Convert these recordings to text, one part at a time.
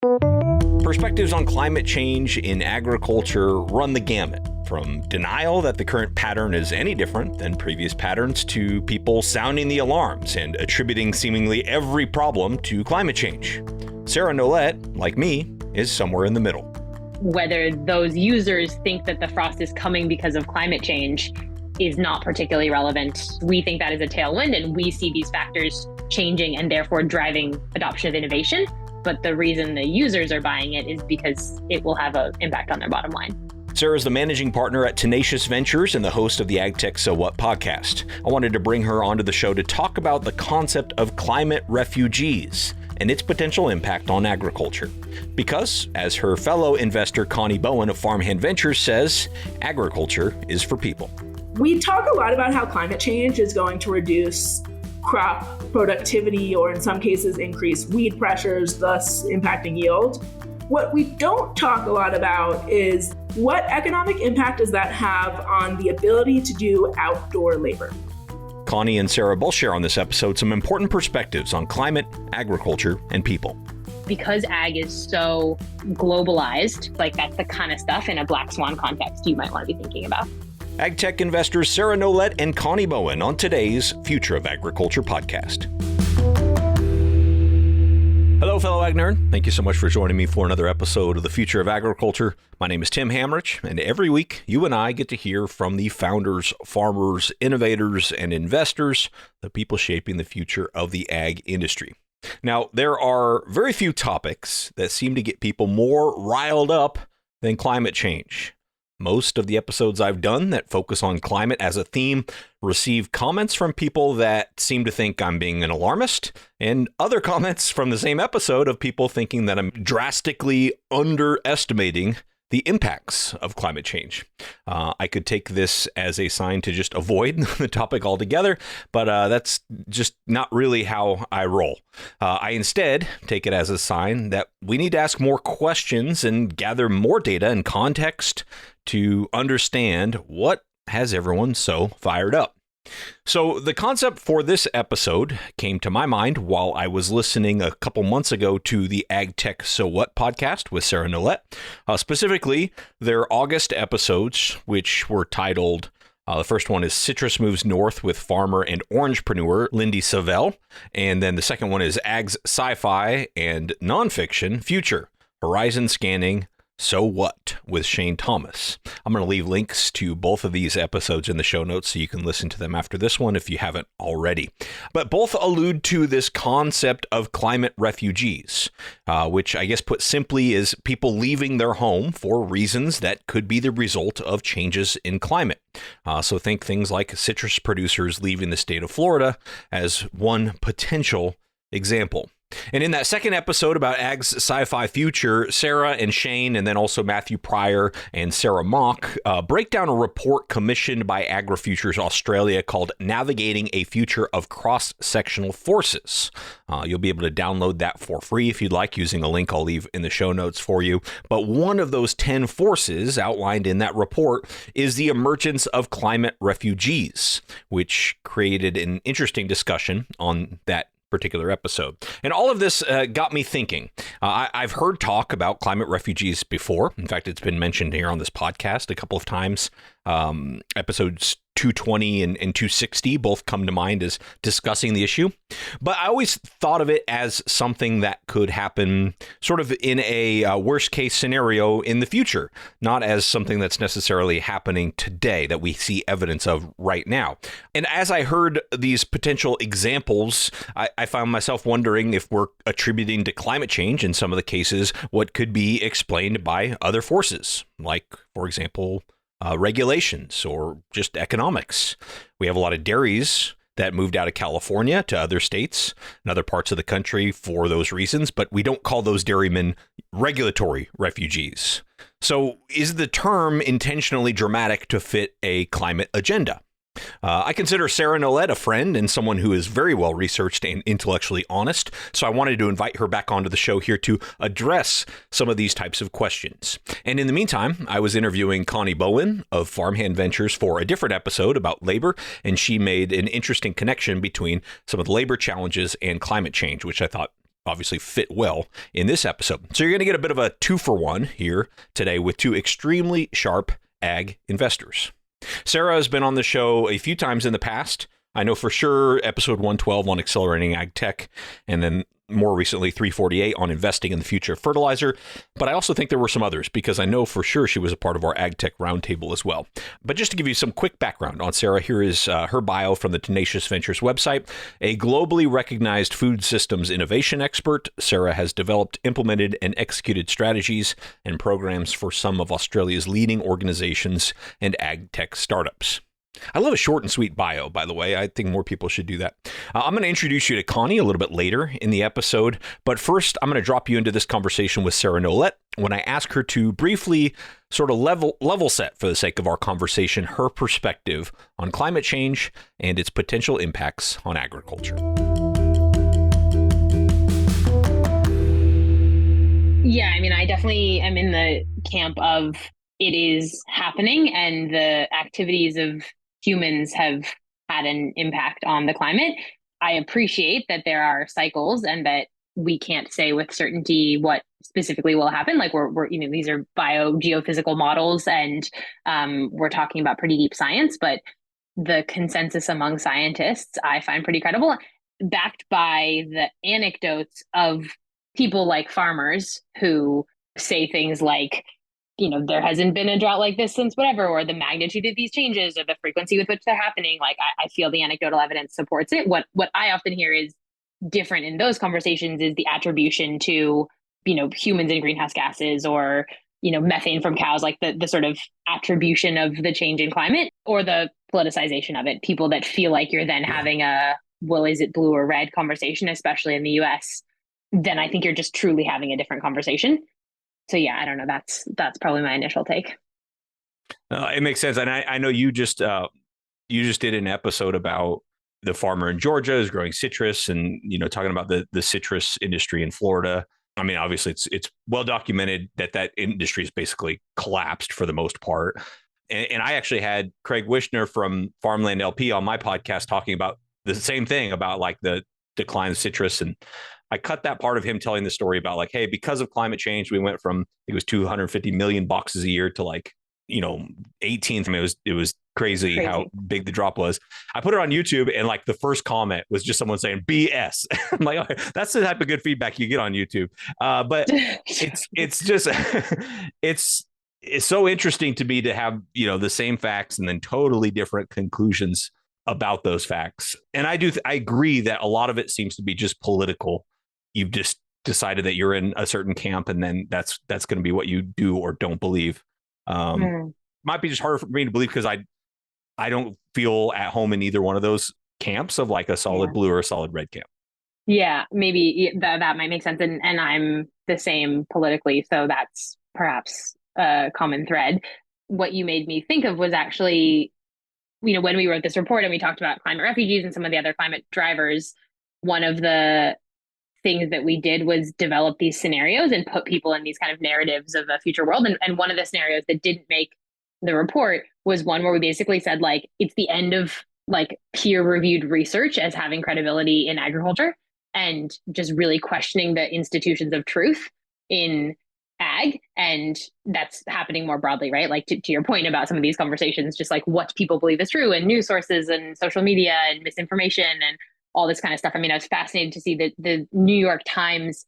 Perspectives on climate change in agriculture run the gamut, from denial that the current pattern is any different than previous patterns to people sounding the alarms and attributing seemingly every problem to climate change. Sarah Nolet, like me, is somewhere in the middle. Whether those users think that the frost is coming because of climate change is not particularly relevant. We think that is a tailwind, and we see these factors changing and therefore driving adoption of innovation. But the reason the users are buying it is because it will have an impact on their bottom line. Sarah is the managing partner at Tenacious Ventures and the host of the Agtech So What podcast. I wanted to bring her onto the show to talk about the concept of climate refugees and its potential impact on agriculture. Because, as her fellow investor Connie Bowen of Farmhand Ventures says, agriculture is for people. We talk a lot about how climate change is going to reduce crop productivity, or in some cases increase weed pressures, thus impacting yield. What we don't talk a lot about is what economic impact does that have on the ability to do outdoor labor. Connie and Sarah both share on this episode some important perspectives on climate, agriculture, and people. Because ag is so globalized, like that's the kind of stuff in a black swan context you might want to be thinking about. Agtech investors Sarah Nolet and Connie Bowen on today's Future of Agriculture podcast. Hello, fellow Ag Nerd. Thank you so much for joining me for another episode of the Future of Agriculture. My name is Tim Hamrich, and every week you and I get to hear from the founders, farmers, innovators, and investors, the people shaping the future of the ag industry. Now, there are very few topics that seem to get people more riled up than climate change. Most of the episodes I've done that focus on climate as a theme receive comments from people that seem to think I'm being an alarmist, and other comments from the same episode of people thinking that I'm drastically underestimating the impacts of climate change. I could take this as a sign to just avoid the topic altogether, but that's just not really how I roll. I instead take it as a sign that we need to ask more questions and gather more data and context to understand what has everyone so fired up. So the concept for this episode came to my mind while I was listening a couple months ago to the Agtech So What podcast with Sarah Nolet, specifically their August episodes, which were titled, the first one is Citrus Moves North with farmer and Orangepreneur Lindy Savelle, and then the second one is Ag's Sci-Fi and Nonfiction Future, Horizon Scanning, So What with Shane Thomas. I'm going to leave links to both of these episodes in the show notes so you can listen to them after this one if you haven't already. But both allude to this concept of climate refugees, which I guess put simply is people leaving their home for reasons that could be the result of changes in climate. So think things like citrus producers leaving the state of Florida as one potential example. And in that second episode about Ag's Sci-Fi Future, Sarah and Shane, and then also Matthew Pryor and Sarah Mock, break down a report commissioned by AgriFutures Australia called Navigating a Future of Cross-Sectional Forces. You'll be able to download that for free if you'd like, using a link I'll leave in the show notes for you. But one of those 10 forces outlined in that report is the emergence of climate refugees, which created an interesting discussion on that particular episode. And all of this got me thinking. I've heard talk about climate refugees before. In fact, it's been mentioned here on this podcast a couple of times. Episodes 220 and 260 both come to mind as discussing the issue. But I always thought of it as something that could happen sort of in a worst case scenario in the future, not as something that's necessarily happening today that we see evidence of right now. And as I heard these potential examples, I found myself wondering if we're attributing to climate change in some of the cases what could be explained by other forces, like, for example, regulations or just economics. We have a lot of dairies that moved out of California to other states and other parts of the country for those reasons, but we don't call those dairymen regulatory refugees. So is the term intentionally dramatic to fit a climate agenda? I consider Sarah Nolet a friend and someone who is very well researched and intellectually honest, so I wanted to invite her back onto the show here to address some of these types of questions. And in the meantime, I was interviewing Connie Bowen of Farmhand Ventures for a different episode about labor, and she made an interesting connection between some of the labor challenges and climate change, which I thought obviously fit well in this episode. So you're going to get a bit of a 2-for-1 here today with two extremely sharp ag investors. Sarah has been on the show a few times in the past. I know for sure episode 112 on accelerating ag tech, and then more recently 348 on investing in the future of fertilizer. But I also think there were some others because I know for sure she was a part of our ag tech roundtable as well. But just to give you some quick background on Sarah, here is her bio from the Tenacious Ventures website. A globally recognized food systems innovation expert, Sarah has developed, implemented, and executed strategies and programs for some of Australia's leading organizations and ag tech startups. I love a short and sweet bio, by the way. I think more people should do that. I'm going to introduce you to Connie a little bit later in the episode, but first I'm going to drop you into this conversation with Sarah Nolet when I ask her to briefly sort of level set, for the sake of our conversation, her perspective on climate change and its potential impacts on agriculture. Yeah, I mean, I definitely am in the camp of it is happening, and the activities of humans have had an impact on the climate. I appreciate that there are cycles and that we can't say with certainty what specifically will happen. Like we're these are geophysical models, and we're talking about pretty deep science, but the consensus among scientists I find pretty credible, backed by the anecdotes of people like farmers who say things like, there hasn't been a drought like this since whatever, or the magnitude of these changes or the frequency with which they're happening. Like, I feel the anecdotal evidence supports it. What I often hear is different in those conversations is the attribution to, humans and greenhouse gases, or, methane from cows, like the sort of attribution of the change in climate, or the politicization of it. People that feel like you're then having well, is it blue or red conversation, especially in the US, then I think you're just truly having a different conversation. So yeah, I don't know. That's probably my initial take. It makes sense, and I know you just did an episode about the farmer in Georgia is growing citrus, and talking about the citrus industry in Florida. I mean, obviously, it's well documented that industry has basically collapsed for the most part. And I actually had Craig Wishner from Farmland LP on my podcast talking about the same thing, about like the decline of citrus. And I cut that part of him telling the story about like, hey, because of climate change, we went from, it was 250 million boxes a year to like, 18. I mean, it was crazy how big the drop was. I put it on YouTube, and like the first comment was just someone saying BS. I'm like, okay, that's the type of good feedback you get on YouTube. But it's just, it's so interesting to me to have, the same facts and then totally different conclusions about those facts. And I agree that a lot of it seems to be just political. You've just decided that you're in a certain camp, and then that's going to be what you do or don't believe. Might be just harder for me to believe because I don't feel at home in either one of those camps of like a solid blue or a solid red camp. Yeah, maybe that might make sense. And I'm the same politically. So that's perhaps a common thread. What you made me think of was actually, when we wrote this report and we talked about climate refugees and some of the other climate drivers, one of the things that we did was develop these scenarios and put people in these kind of narratives of a future world. And one of the scenarios that didn't make the report was one where we basically said, like, it's the end of like peer-reviewed research as having credibility in agriculture, and just really questioning the institutions of truth in ag. And that's happening more broadly, right? Like to your point about some of these conversations, just like what people believe is true, and news sources and social media and misinformation and all this kind of stuff. I mean, I was fascinated to see that the New York Times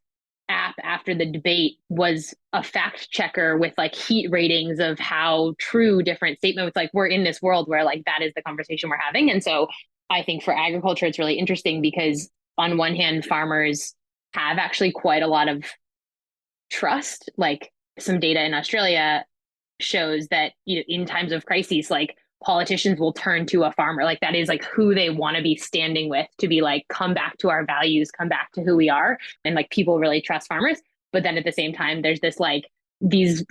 app after the debate was a fact checker with like heat ratings of how true different statements. Like, we're in this world where like that is the conversation we're having. And so I think for agriculture, it's really interesting because on one hand, farmers have actually quite a lot of trust. Like some data in Australia shows that, in times of crises, like politicians will turn to a farmer. Like that is like who they want to be standing with, to be like, come back to our values, come back to who we are. And like people really trust farmers. But then at the same time, there's this like these,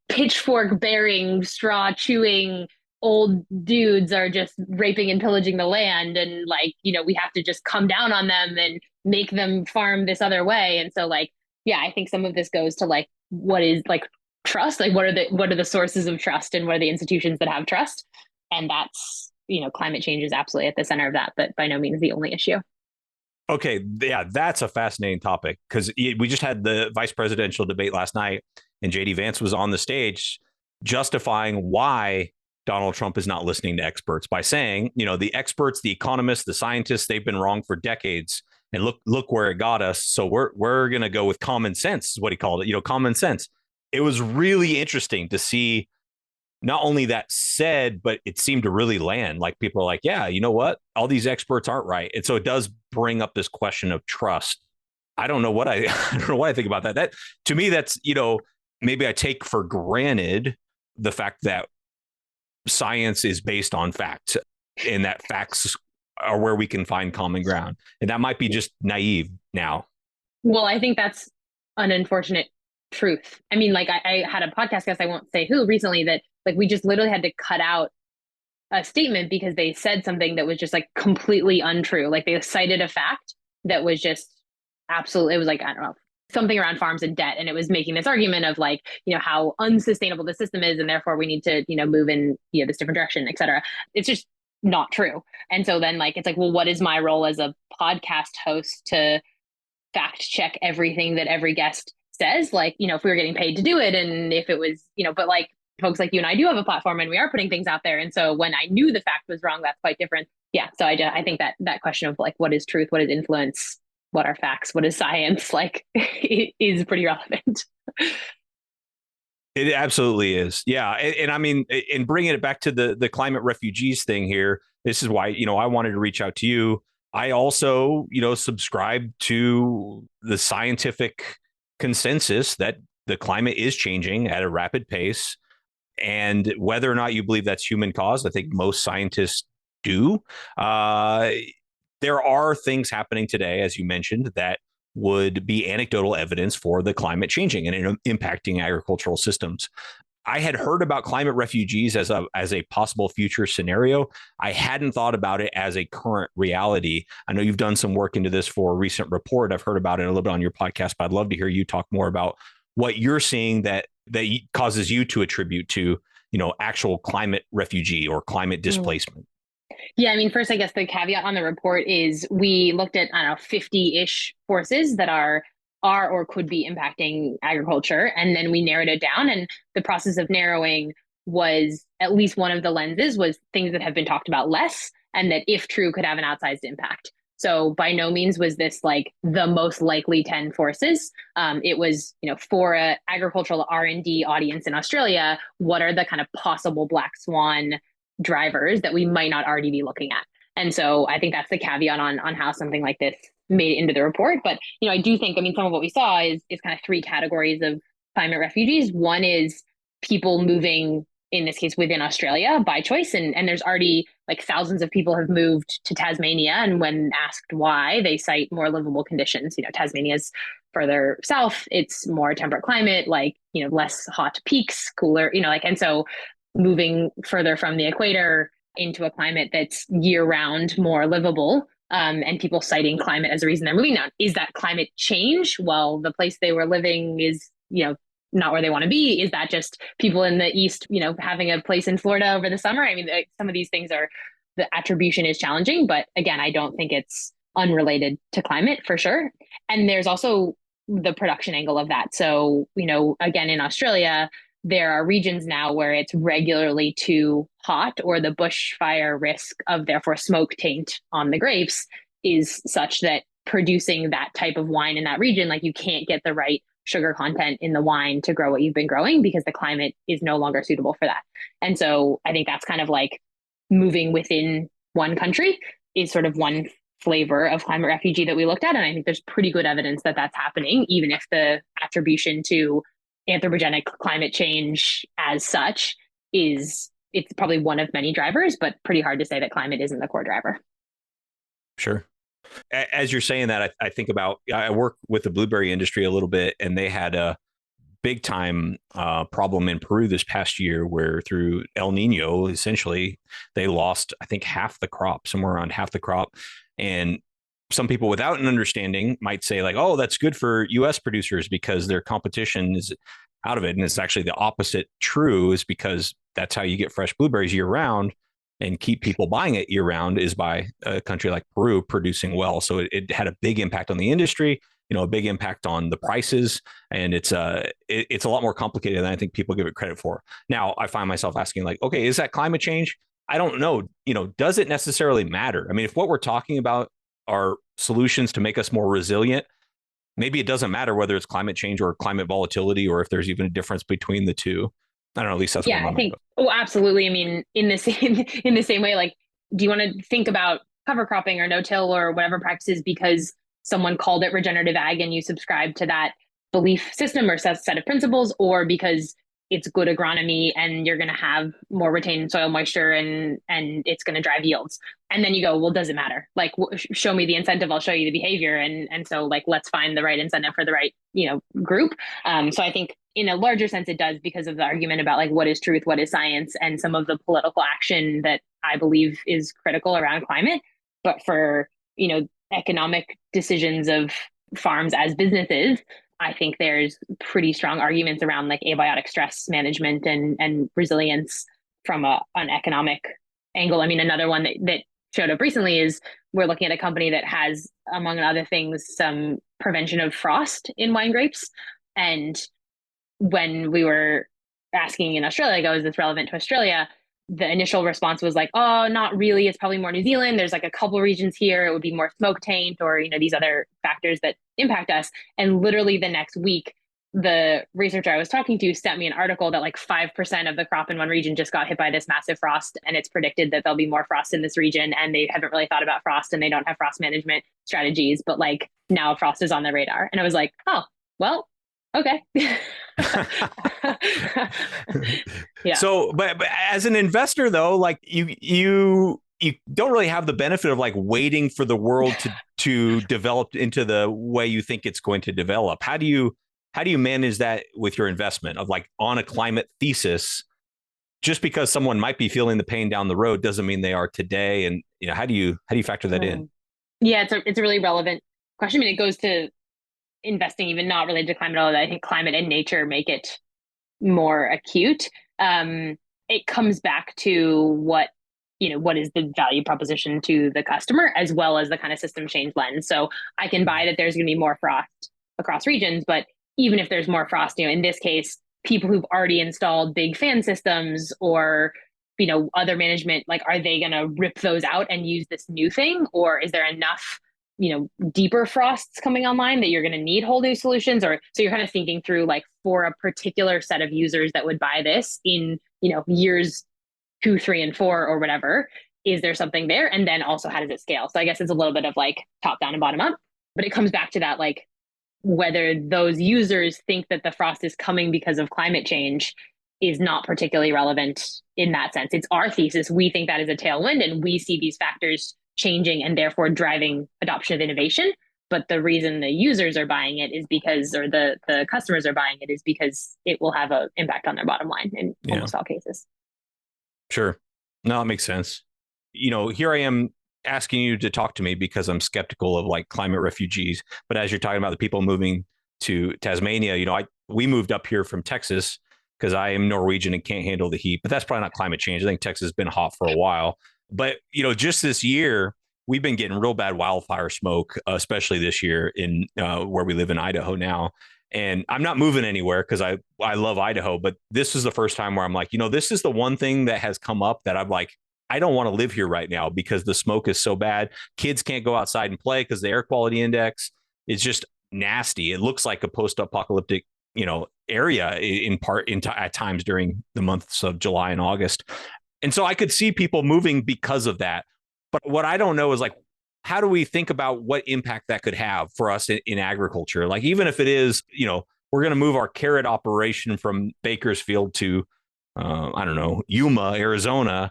pitchfork bearing, straw chewing old dudes are just raping and pillaging the land. And like, we have to just come down on them and make them farm this other way. And so like, yeah, I think some of this goes to like, what is like trust? Like what are the sources of trust, and what are the institutions that have trust? And that's, climate change is absolutely at the center of that, but by no means the only issue. Okay, yeah, that's a fascinating topic because we just had the vice presidential debate last night, and JD Vance was on the stage justifying why Donald Trump is not listening to experts by saying, the experts, the economists, the scientists, they've been wrong for decades, and look where it got us. So we're gonna go with common sense, is what he called it. Common sense. It was really interesting to see not only that said, but it seemed to really land. Like people are like, yeah, you know what? All these experts aren't right. And so it does bring up this question of trust. I don't know what I don't know what I think about that. That to me, that's, maybe I take for granted the fact that science is based on facts and that facts are where we can find common ground. And that might be just naive now. Well, I think that's an unfortunate truth. I mean, like I had a podcast guest, I won't say who, recently that like we just literally had to cut out a statement because they said something that was just like completely untrue. Like they cited a fact that was just absolutely, it was like, I don't know, something around farms and debt. And it was making this argument of like, how unsustainable the system is. And therefore we need to, move in, this different direction, et cetera. It's just not true. And so then like, it's like, well, what is my role as a podcast host to fact check everything that every guest says? Like, if we were getting paid to do it and if it was, but like, folks like you and I do have a platform and we are putting things out there. And so when I knew the fact was wrong, that's quite different. Yeah. So I think that question of like, what is truth? What is influence? What are facts? What is science? Like it is pretty relevant. It absolutely is. Yeah. And I mean, and bringing it back to the climate refugees thing here, this is why, I wanted to reach out to you. I also, subscribe to the scientific consensus that the climate is changing at a rapid pace. And whether or not you believe that's human caused, I think most scientists do. There are things happening today, as you mentioned, that would be anecdotal evidence for the climate changing and impacting agricultural systems. I had heard about climate refugees as a possible future scenario. I hadn't thought about it as a current reality. I know you've done some work into this for a recent report. I've heard about it a little bit on your podcast, but I'd love to hear you talk more about what you're seeing that causes you to attribute to, actual climate refugee or climate displacement. Yeah, I mean, first, I guess the caveat on the report is we looked at, 50-ish forces that are or could be impacting agriculture. And then we narrowed it down. And the process of narrowing was at least one of the lenses was things that have been talked about less and that, if true, could have an outsized impact. So by no means was this like the most likely 10 forces. It was, for an agricultural R&D audience in Australia, what are the kind of possible black swan drivers that we might not already be looking at? And so I think that's the caveat on how something like this made it into the report. But, I do think, some of what we saw is kind of three categories of climate refugees. One is people moving, in this case, within Australia by choice. And there's already like thousands of people have moved to Tasmania. And when asked why, they cite more livable conditions. Tasmania's further south, it's more temperate climate, like, less hot peaks, cooler, and so moving further from the equator into a climate that's year round, more livable. And people citing climate as a reason they're moving now. Is that climate change? Well, the place they were living is, not where they want to be. Is that just people in the East, having a place in Florida over the summer? I mean, some of these things the attribution is challenging, but again, I don't think it's unrelated to climate for sure. And there's also the production angle of that. So, again, in Australia, there are regions now where it's regularly too hot, or the bushfire risk of therefore smoke taint on the grapes is such that producing that type of wine in that region, like you can't get the right sugar content in the wine to grow what you've been growing because the climate is no longer suitable for that. And so I think that's kind of like moving within one country is sort of one flavor of climate refugee that we looked at. And I think there's pretty good evidence that that's happening, even if the attribution to anthropogenic climate change as such it's probably one of many drivers, but pretty hard to say that climate isn't the core driver. Sure. As you're saying that, I think about, I work with the blueberry industry a little bit, and they had a big time problem in Peru this past year where through El Nino, essentially, they lost, I think, half the crop, somewhere around half the crop. And some people without an understanding might say like, oh, that's good for US producers because their competition is out of it. And it's actually the opposite true, is because that's how you get fresh blueberries year round. and keep people buying it year round is by a country like Peru producing well. So it had a big impact on the industry, a big impact on the prices, and it's a lot more complicated than I think people give it credit for. Now, I find myself asking like, okay, is that climate change? I don't know. Does it necessarily matter? I mean, if what we're talking about are solutions to make us more resilient, maybe it doesn't matter whether it's climate change or climate volatility, or if there's even a difference between the two. I don't know. At least that's what I think. Oh, absolutely. I mean, in the same way, like, do you want to think about cover cropping or no-till or whatever practices because someone called it regenerative ag and you subscribe to that belief system or set of principles, or because it's good agronomy and you're going to have more retained soil moisture and it's going to drive yields? And then you go, well, does it matter? Like, show me the incentive, I'll show you the behavior. And so like, let's find the right incentive for the right, group. So I think in a larger sense, it does, because of the argument about like, what is truth, what is science, and some of the political action that I believe is critical around climate. But for, economic decisions of farms as businesses, I think there's pretty strong arguments around like abiotic stress management and resilience from an economic angle. I mean, another one that showed up recently is we're looking at a company that has, among other things, some prevention of frost in wine grapes. And when we were asking in Australia, like, oh, is this relevant to Australia? The initial response was like, oh, not really. It's probably more New Zealand. There's like a couple regions here. It would be more smoke taint or, these other factors that impact us. And literally the next week, the researcher I was talking to sent me an article that like 5% of the crop in one region just got hit by this massive frost. And it's predicted that there'll be more frost in this region. And they haven't really thought about frost and they don't have frost management strategies. But like now frost is on the radar. And I was like, oh, well, okay. Yeah. So, but as an investor though, like you don't really have the benefit of like waiting for the world to develop into the way you think it's going to develop. How do you manage that with your investment of like on a climate thesis? Just because someone might be feeling the pain down the road doesn't mean they are today. And how do you factor that in? Yeah, it's a really relevant question. I mean, it goes to investing even not related to climate at all. I think climate and nature make it more acute. It comes back to what is the value proposition to the customer, as well as the kind of system change lens. So I can buy that there's going to be more frost across regions, but even if there's more frost, in this case, people who've already installed big fan systems or other management, like, are they going to rip those out and use this new thing, or is there enough deeper frosts coming online that you're going to need whole new solutions? Or so you're kind of thinking through like, for a particular set of users that would buy this in, years 2, 3, and 4 or whatever, is there something there? And then also, how does it scale? So I guess it's a little bit of like top down and bottom up, but it comes back to that, like, whether those users think that the frost is coming because of climate change is not particularly relevant in that sense. It's our thesis. We think that is a tailwind, and we see these factors changing and therefore driving adoption of innovation. But the reason the users are buying it is because, or the customers are buying it is because it will have an impact on their bottom line in almost all cases. Sure. No, it makes sense. Here I am asking you to talk to me because I'm skeptical of like climate refugees. But as you're talking about the people moving to Tasmania, we moved up here from Texas because I am Norwegian and can't handle the heat. But that's probably not climate change. I think Texas has been hot for a while. But, just this year, we've been getting real bad wildfire smoke, especially this year in where we live in Idaho now. And I'm not moving anywhere because I love Idaho. But this is the first time where I'm like, this is the one thing that has come up that I'm like, I don't want to live here right now because the smoke is so bad. Kids can't go outside and play because the air quality index is just nasty. It looks like a post-apocalyptic, area at times during the months of July and August. And so I could see people moving because of that. But what I don't know is like, how do we think about what impact that could have for us in agriculture? Like, even if it is, we're going to move our carrot operation from Bakersfield to, I don't know, Yuma, Arizona.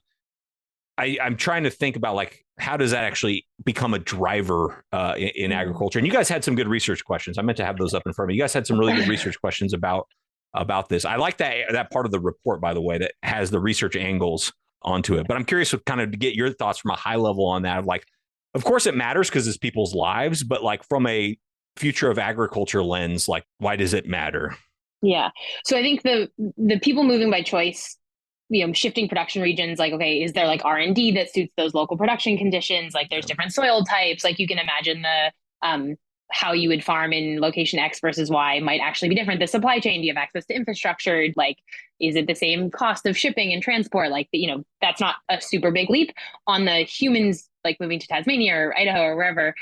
I'm trying to think about like, how does that actually become a driver in agriculture? And you guys had some good research questions. I meant to have those up in front of me. You guys had some really good research questions about this. I like that part of the report, by the way, that has the research angles onto it. But I'm curious to kind of get your thoughts from a high level on that. Like, of course it matters because it's people's lives, but like from a future of agriculture lens, like, why does it matter? Yeah. So I think the people moving by choice shifting production regions, like, okay, is there like R&D that suits those local production conditions? Like there's different soil types. Like you can imagine how you would farm in location X versus Y might actually be different. The supply chain, do you have access to infrastructure? Like, is it the same cost of shipping and transport? Like, that's not a super big leap. On the humans, like moving to Tasmania or Idaho or wherever,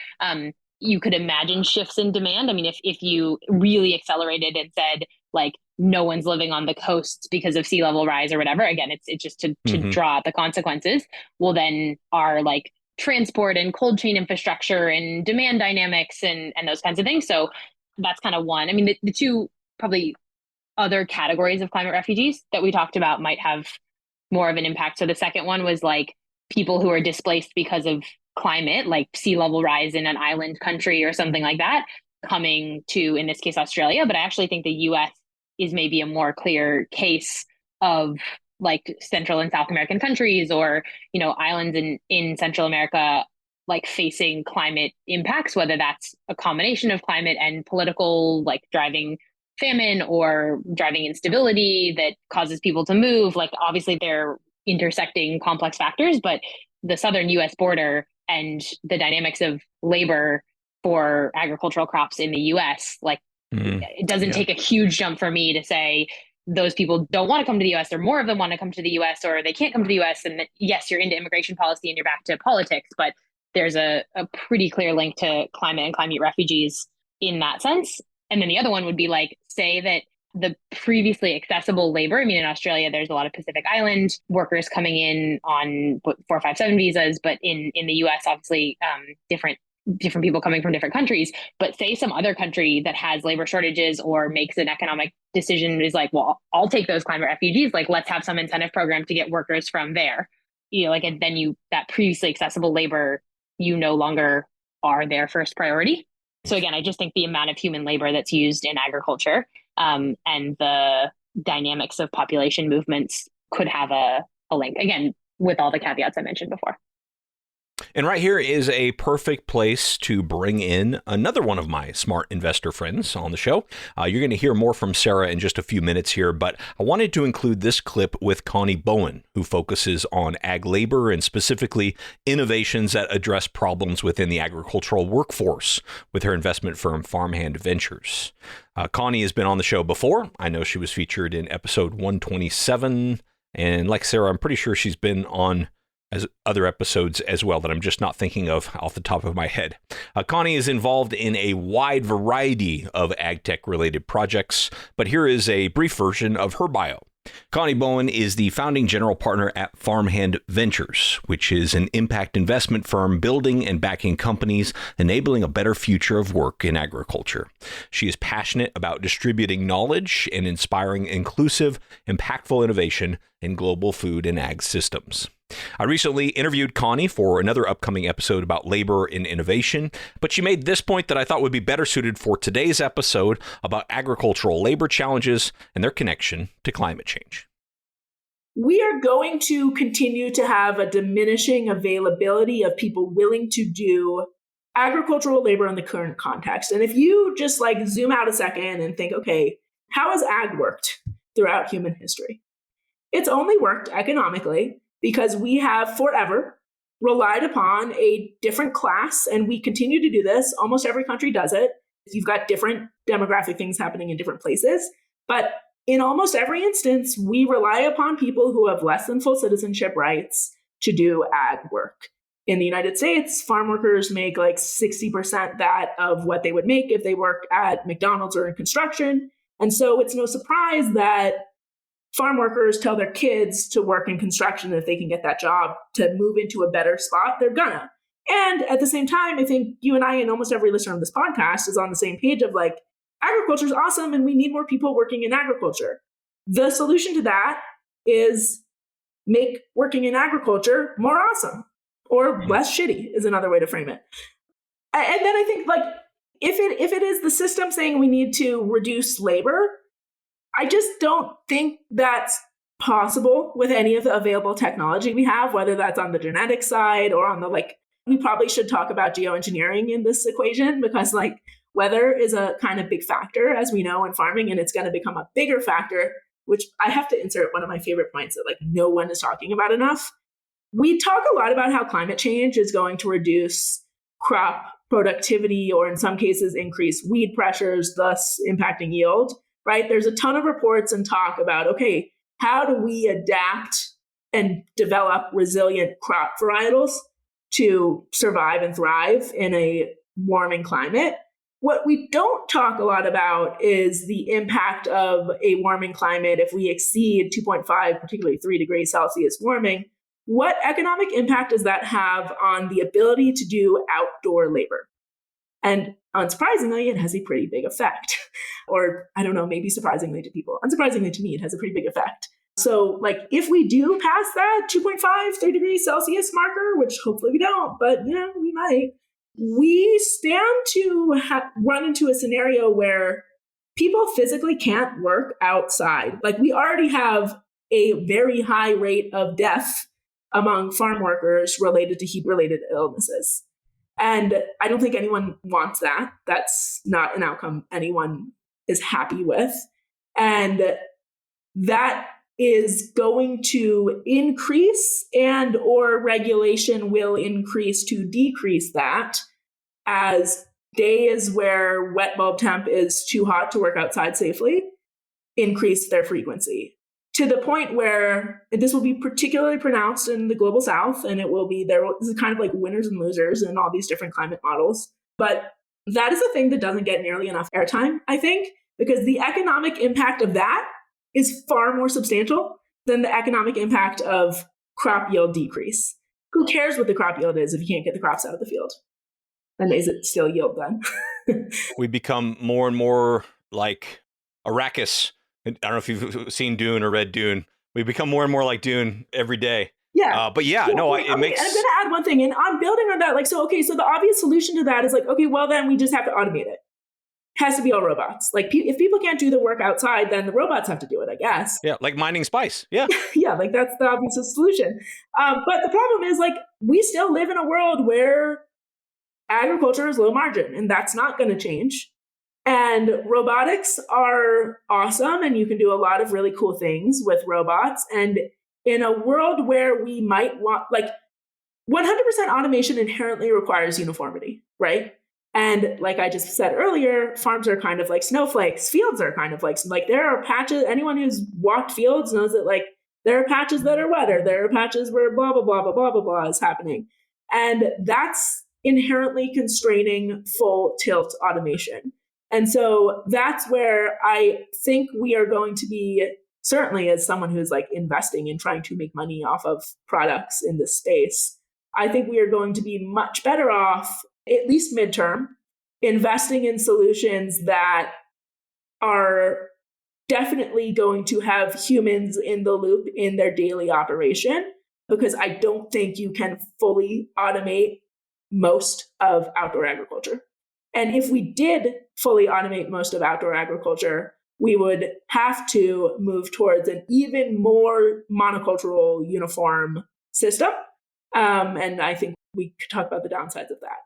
you could imagine shifts in demand. I mean, if you really accelerated and said, like, no one's living on the coast because of sea level rise or whatever, again, it's just to draw out the consequences. Well, then our like transport and cold chain infrastructure and demand dynamics and those kinds of things. So that's kind of one. I mean, the two probably other categories of climate refugees that we talked about might have more of an impact. So the second one was like people who are displaced because of climate, like sea level rise in an island country or something like that, coming to, in this case, Australia. But I actually think the US is maybe a more clear case of like Central and South American countries or, islands in Central America, like facing climate impacts, whether that's a combination of climate and political, like driving famine or driving instability that causes people to move. Like obviously they're intersecting complex factors, but the southern US border and the dynamics of labor for agricultural crops in the US, like it doesn't take a huge jump for me to say those people don't want to come to the US or more of them want to come to the US or they can't come to the US. And that, yes, you're into immigration policy and you're back to politics, but there's a pretty clear link to climate and climate refugees in that sense. And then the other one would be like, say that the previously accessible labor, I mean, in Australia, there's a lot of Pacific Island workers coming in on 457 visas, but in the US, obviously, different people coming from different countries. But say some other country that has labor shortages or makes an economic decision is like, well, I'll take those climate refugees. Like, let's have some incentive program to get workers from there. And then that previously accessible labor, no longer are their first priority. So again, I just think the amount of human labor that's used in agriculture and the dynamics of population movements could have a link, again, with all the caveats I mentioned before. And right here is a perfect place to bring in another one of my smart investor friends on the show. You're going to hear more from Sarah in just a few minutes here, but I wanted to include this clip with Connie Bowen, who focuses on ag labor and specifically innovations that address problems within the agricultural workforce with her investment firm Farmhand Ventures. Connie has been on the show before. I know she was featured in episode 127. And like Sarah, I'm pretty sure she's been on as other episodes as well that I'm just not thinking of off the top of my head. Connie is involved in a wide variety of Agtech related projects, but here is a brief version of her bio. Connie Bowen is the founding general partner at Farmhand Ventures, which is an impact investment firm building and backing companies, enabling a better future of work in agriculture. She is passionate about distributing knowledge and inspiring inclusive, impactful innovation in global food and ag systems. I recently interviewed Connie for another upcoming episode about labor and innovation, but she made this point that I thought would be better suited for today's episode about agricultural labor challenges and their connection to climate change. We are going to continue to have a diminishing availability of people willing to do agricultural labor in the current context. And if you just like zoom out a second and think, okay, how has ag worked throughout human history? It's only worked economically because we have forever relied upon a different class, and we continue to do this. Almost every country does it. You've got different demographic things happening in different places. But in almost every instance, we rely upon people who have less than full citizenship rights to do ag work. In the United States, farm workers make like 60% that of what they would make if they work at McDonald's or in construction. And so it's no surprise that farm workers tell their kids to work in construction. If they can get that job to move into a better spot, they're gonna. And at the same time, I think you and I and almost every listener of this podcast is on the same page of like, agriculture is awesome and we need more people working in agriculture. The solution to that is make working in agriculture more awesome, or less shitty is another way to frame it. And then I think like, if it is the system saying we need to reduce labor, I just don't think that's possible with any of the available technology we have, whether that's on the genetic side or on the we probably should talk about geoengineering in this equation, because weather is a kind of big factor, as we know, in farming, and it's going to become a bigger factor which I have to insert one of my favorite points that like no one is talking about enough. We talk a lot about how climate change is going to reduce crop productivity or in some cases increase weed pressures, thus impacting yield, right? There's a ton of reports and talk about, okay, how do we adapt and develop resilient crop varietals to survive and thrive in a warming climate? What we don't talk a lot about is the impact of a warming climate if we exceed 2.5, particularly 3 degrees Celsius warming. What economic impact does that have on the ability to do outdoor labor? And unsurprisingly, it has a pretty big effect. Or I don't know, maybe surprisingly to people. Unsurprisingly to me, it has a pretty big effect. So like if we do pass that 2.5, 3 degrees Celsius marker, which hopefully we don't, but we might, we stand to run into a scenario where people physically can't work outside. Like we already have a very high rate of death among farm workers related to heat-related illnesses. And I don't think anyone wants that. That's not an outcome anyone is happy with. And that is going to increase, and or regulation will increase to decrease that as days where wet bulb temp is too hot to work outside safely increase their frequency, to the point where this will be particularly pronounced in the global south, and it will be there. This is kind of like winners and losers in all these different climate models. But that is a thing that doesn't get nearly enough airtime, I think, because the economic impact of that is far more substantial than the economic impact of crop yield decrease. Who cares what the crop yield is if you can't get the crops out of the field? And is it still yield then? We become more and more like Arrakis. I don't know if you've seen Dune or read Dune. We become more and more like Dune every day. Yeah. But yeah, no, it makes... I'm going to add one thing, and I'm building on that. Like, so the obvious solution to that is like, okay, well, then we just have to automate it. Has to be all robots. Like if people can't do the work outside, then the robots have to do it, I guess. Yeah, like mining spice. Yeah. Yeah, like that's the obvious solution. But the problem is like we still live in a world where agriculture is low margin, and that's not going to change. And robotics are awesome, and you can do a lot of really cool things with robots. And in a world where we might want, like 100% automation inherently requires uniformity, right? And like I just said earlier, farms are kind of like snowflakes. Fields are kind of like there are patches. Anyone who's walked fields knows that like there are patches that are wetter. There are patches where blah, blah, blah, blah, blah, blah, blah is happening. And that's inherently constraining full tilt automation. And so that's where I think we are going to be, certainly as someone who's like investing in trying to make money off of products in this space, I think we are going to be much better off, at least midterm, investing in solutions that are definitely going to have humans in the loop in their daily operation, because I don't think you can fully automate most of outdoor agriculture. And if we did fully automate most of outdoor agriculture, we would have to move towards an even more monocultural uniform system. And I think we could talk about the downsides of that.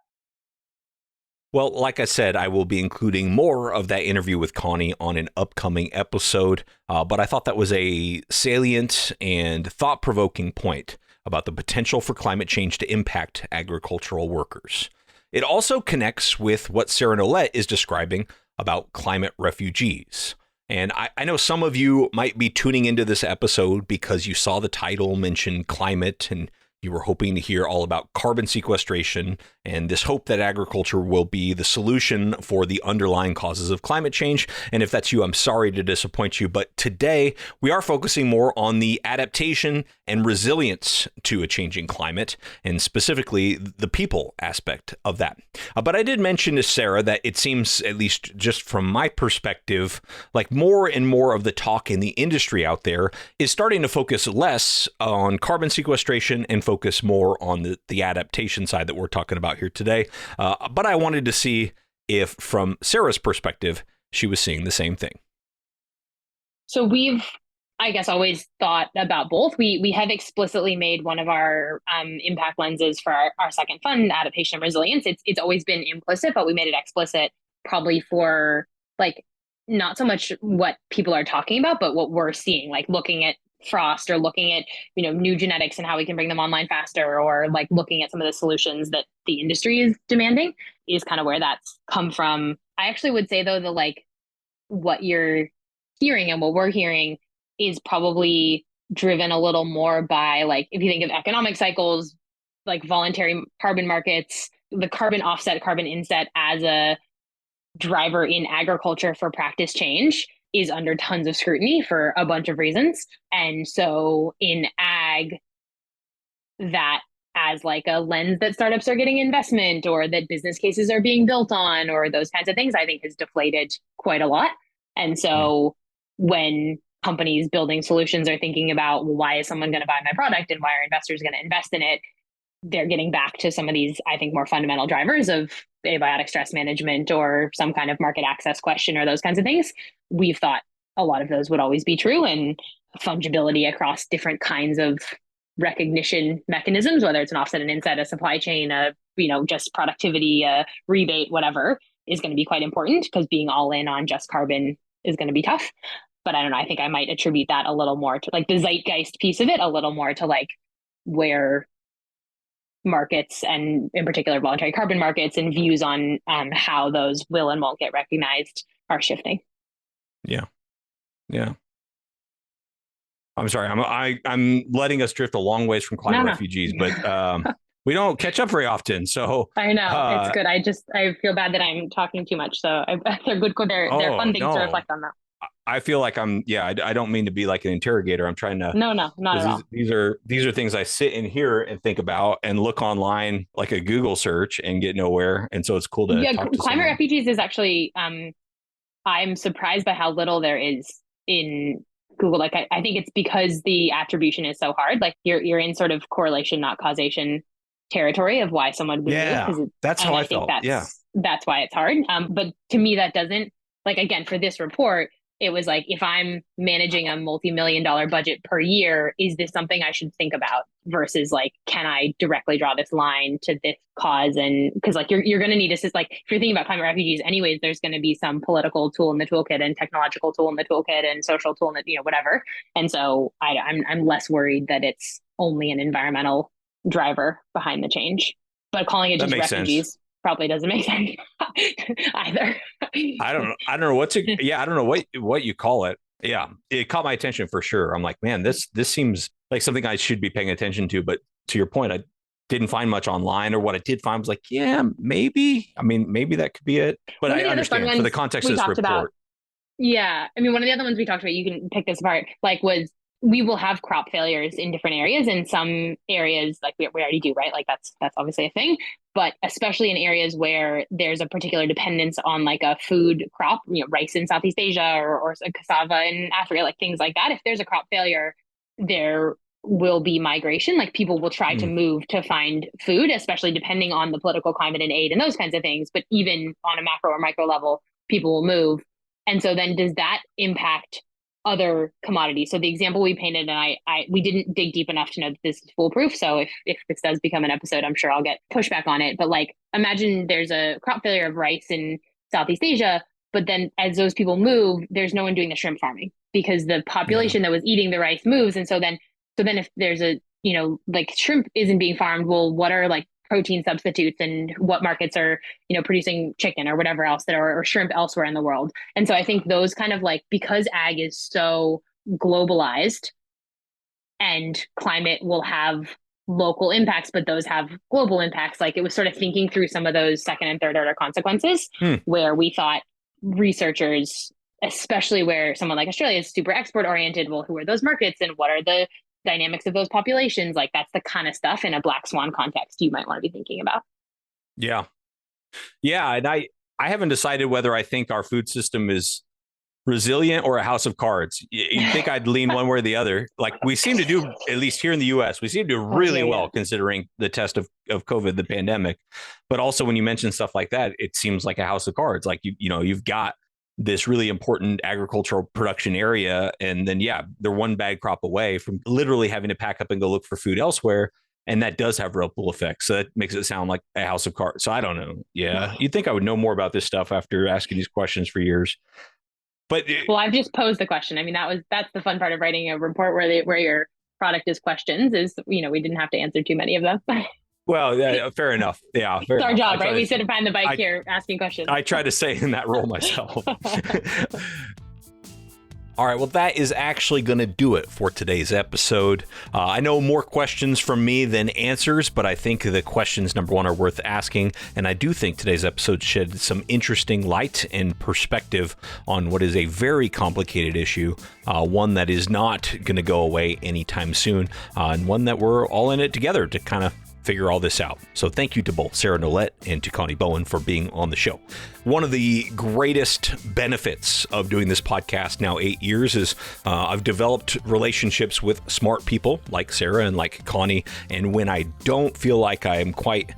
Well, like I said, I will be including more of that interview with Connie on an upcoming episode, but I thought that was a salient and thought-provoking point about the potential for climate change to impact agricultural workers. It also connects with what Sarah Nolet is describing about climate refugees. And I know some of you might be tuning into this episode because you saw the title mention climate and you were hoping to hear all about carbon sequestration and this hope that agriculture will be the solution for the underlying causes of climate change. And if that's you, I'm sorry to disappoint you. But today we are focusing more on the adaptation and resilience to a changing climate, and specifically the people aspect of that. But I did mention to Sarah that it seems, at least just from my perspective, like more and more of the talk in the industry out there is starting to focus less on carbon sequestration and focus more on the adaptation side that we're talking about here today. But I wanted to see if, from Sarah's perspective, she was seeing the same thing. So we've, I guess, always thought about both. We have explicitly made one of our impact lenses for our second fund, adaptation and resilience. It's always been implicit, but we made it explicit probably for like not so much what people are talking about, but what we're seeing, like looking at frost or looking at, new genetics and how we can bring them online faster, or like looking at some of the solutions that the industry is demanding, is kind of where that's come from. I actually would say though, that like what you're hearing and what we're hearing is probably driven a little more by, like, if you think of economic cycles, like voluntary carbon markets, the carbon offset, carbon inset as a driver in agriculture for practice change is under tons of scrutiny for a bunch of reasons. And so in ag, that as like a lens that startups are getting investment, or that business cases are being built on, or those kinds of things, I think has deflated quite a lot. And so when companies building solutions are thinking about, well, why is someone going to buy my product and why are investors going to invest in it, they're getting back to some of these, I think, more fundamental drivers of abiotic stress management or some kind of market access question or those kinds of things. We've thought a lot of those would always be true, and fungibility across different kinds of recognition mechanisms, whether it's an offset, an inset, a supply chain, just productivity, a rebate, whatever, is going to be quite important, because being all in on just carbon is going to be tough. But I don't know, I think I might attribute that a little more to like the zeitgeist piece of it, a little more to like where markets, and in particular voluntary carbon markets, and views on how those will and won't get recognized are shifting. Yeah. I'm sorry. I'm letting us drift a long ways from climate refugees, but we don't catch up very often. So I know it's good. I feel bad that I'm talking too much. So they're good. They're fun things to reflect on that. I feel like I don't mean to be like an interrogator. I'm trying to. No, not at all. These are things I sit in here and think about and look online like a Google search and get nowhere. And so it's cool to talk to climate refugees is actually, I'm surprised by how little there is in Google. Like, I think it's because the attribution is so hard. Like you're in sort of correlation, not causation territory of why someone would move. That's how I felt. That's why it's hard. But to me, that doesn't, like, again, for this report, it was like, if I'm managing a multi-million-dollar budget per year, is this something I should think about, versus like, can I directly draw this line to this cause? And because like you're going to need assist, like if you're thinking about climate refugees anyways, there's going to be some political tool in the toolkit and technological tool in the toolkit and social tool in the, whatever. And so I'm less worried that it's only an environmental driver behind the change, but calling it just refugees probably doesn't make sense either. I don't know what to. I don't know what you call it. Yeah, it caught my attention for sure. I'm like, man, this seems like something I should be paying attention to. But to your point, I didn't find much online, or what I did find was like, yeah, maybe. I mean, maybe that could be it. But I understand for the context of this report. Yeah, I mean, one of the other ones we talked about, you can pick this apart, like was, we will have crop failures in different areas. In some areas, like we already do, right? Like that's obviously a thing. But especially in areas where there's a particular dependence on like a food crop, rice in Southeast Asia or cassava in Africa, like things like that. If there's a crop failure, there will be migration. Like people will try to move to find food, especially depending on the political climate and aid and those kinds of things. But even on a macro or micro level, people will move. And so then does that impact other commodities? So the example we painted, and we didn't dig deep enough to know that this is foolproof. So if this does become an episode, I'm sure I'll get pushback on it. But like, imagine there's a crop failure of rice in Southeast Asia, but then as those people move, there's no one doing the shrimp farming because the population that was eating the rice moves. And so then if there's a, like shrimp isn't being farmed, well, what are like protein substitutes and what markets are, producing chicken or whatever else or shrimp elsewhere in the world. And so I think those kind of like, because ag is so globalized and climate will have local impacts, but those have global impacts. Like it was sort of thinking through some of those second and third order consequences where we thought researchers, especially where someone like Australia is super export oriented, well, who are those markets and what are the dynamics of those populations? Like that's the kind of stuff in a black swan context you might want to be thinking about. Yeah. And I haven't decided whether I think our food system is resilient or a house of cards. You'd think I'd lean one way or the other. Like we seem to do, at least here in the US, we seem to do really well considering the test of COVID, the pandemic. But also when you mention stuff like that, it seems like a house of cards. Like, you've got this really important agricultural production area. And then, they're one bad crop away from literally having to pack up and go look for food elsewhere. And that does have ripple effects. So that makes it sound like a house of cards. So I don't know. Yeah. You'd think I would know more about this stuff after asking these questions for years. But Well, I've just posed the question. I mean, that's the fun part of writing a report where your product is questions is, we didn't have to answer too many of them. well, yeah, fair enough. Yeah, fair It's our enough. job, right? We sit and find the bike here asking questions. I try to stay in that role myself. All right, well, that is actually going to do it for today's episode. I know more questions from me than answers, but I think the questions, number one, are worth asking. And I do think today's episode shed some interesting light and perspective on what is a very complicated issue, one that is not going to go away anytime soon, and one that we're all in it together to kind of figure all this out. So thank you to both Sarah Nolet and to Connie Bowen for being on the show. One of the greatest benefits of doing this podcast now 8 years is I've developed relationships with smart people like Sarah and like Connie. And when I don't feel like I am quite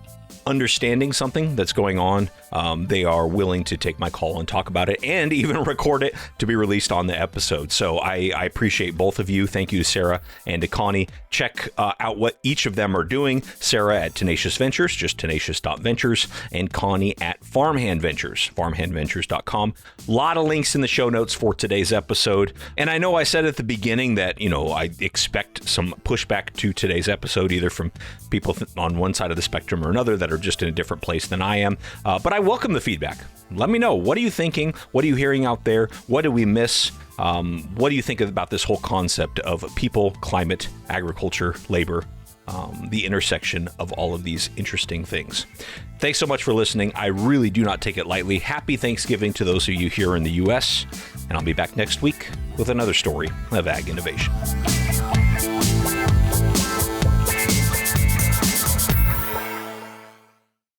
understanding something that's going on, they are willing to take my call and talk about it and even record it to be released on the episode. So I appreciate both of you. Thank you to Sarah and to Connie. Check out what each of them are doing. Sarah at Tenacious Ventures, just tenacious.ventures, and Connie at Farmhand Ventures, farmhandventures.com. A lot of links in the show notes for today's episode. And I know I said at the beginning that, I expect some pushback to today's episode, either from people on one side of the spectrum or another that are just in a different place than I am. But I welcome the feedback. Let me know. What are you thinking? What are you hearing out there? What did we miss? What do you think about this whole concept of people, climate, agriculture, labor, the intersection of all of these interesting things? Thanks so much for listening. I really do not take it lightly. Happy Thanksgiving to those of you here in the U.S., and I'll be back next week with another story of ag innovation.